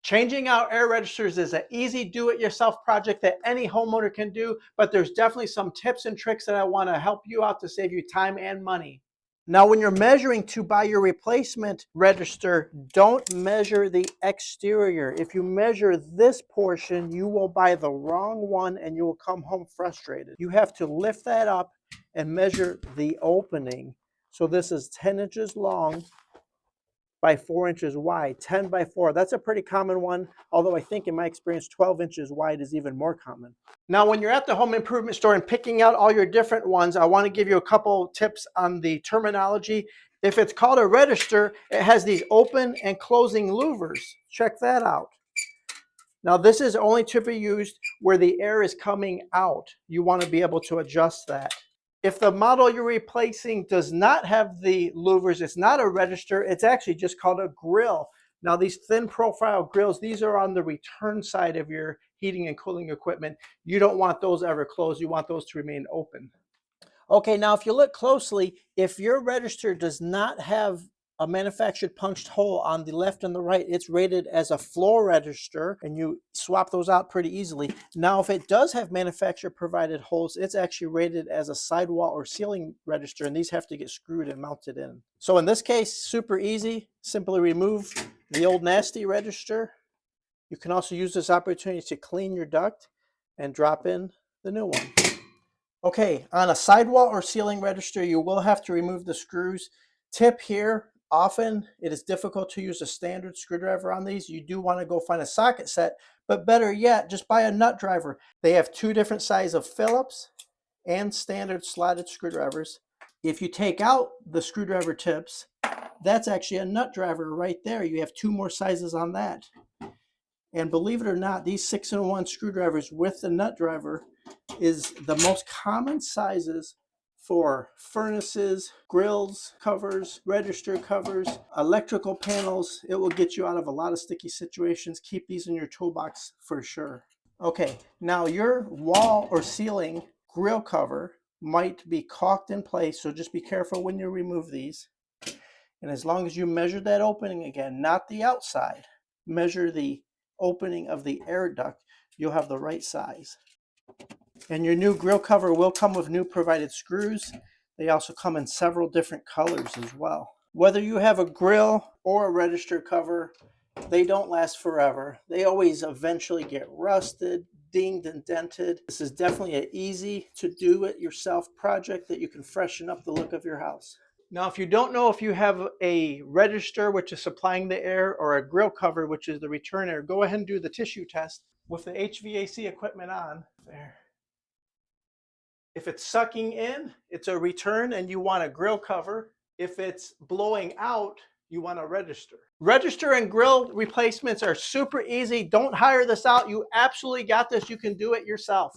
Changing out air registers is an easy do-it-yourself project that any homeowner can do, but there's definitely some tips and tricks that I want to help you out to save you time and money. Now, when you're measuring to buy your replacement register, don't measure the exterior. If you measure this portion, you will buy the wrong one and you will come home frustrated. You have to lift that up and measure the opening. So this is 10 inches long by 4 inches wide, 10 by 4. That's a pretty common one, although I think in my experience 12 inches wide is even more common. Now, when you're at the home improvement store and picking out all your different ones, I want to give you a couple tips on the terminology. If it's called a register, it has these open and closing louvers. Check that out. Now, this is only to be used where the air is coming out. You want to be able to adjust that. If the model you're replacing does not have the louvers, it's not a register, it's actually just called a grill. Now, these thin profile grills, these are on the return side of your heating and cooling equipment. You don't want those ever closed. You want those to remain open. Okay, now if you look closely, if your register does not have a manufactured punched hole on the left and the right, it's rated as a floor register, and you swap those out pretty easily. Now, if it does have manufacturer provided holes, it's actually rated as a sidewall or ceiling register, and these have to get screwed and mounted in. So in this case, super easy. Simply remove the old nasty register. You can also use this opportunity to clean your duct and drop in the new one. Okay, on a sidewall or ceiling register, you will have to remove the screws. Tip here, often it is difficult to use a standard screwdriver on these. You do want to go find a socket set, but better yet, just buy a nut driver. They have two different sizes of Phillips and standard slotted screwdrivers. If you take out the screwdriver tips, that's actually a nut driver right there. You have two more sizes on that. And believe it or not, these 6-in-1 screwdrivers with the nut driver is the most common sizes for furnaces, grills, covers, register covers, electrical panels. It will get you out of a lot of sticky situations. Keep these in your toolbox for sure. Okay, now your wall or ceiling grill cover might be caulked in place, so just be careful when you remove these. And as long as you measure that opening again, not the outside, measure the opening of the air duct, you'll have the right size. And your new grill cover will come with new provided screws. They also come in several different colors as well. Whether you have a grill or a register cover, they don't last forever. They always eventually get rusted, dinged, and dented. This is definitely an easy to do it yourself project that you can freshen up the look of your house. Now, if you don't know if you have a register, which is supplying the air, or a grill cover, which is the return air, go ahead and do the tissue test with the HVAC equipment on. There. If it's sucking in, it's a return and you want a grill cover. If it's blowing out, you want a register. Register and grill replacements are super easy. Don't hire this out. You absolutely got this. You can do it yourself.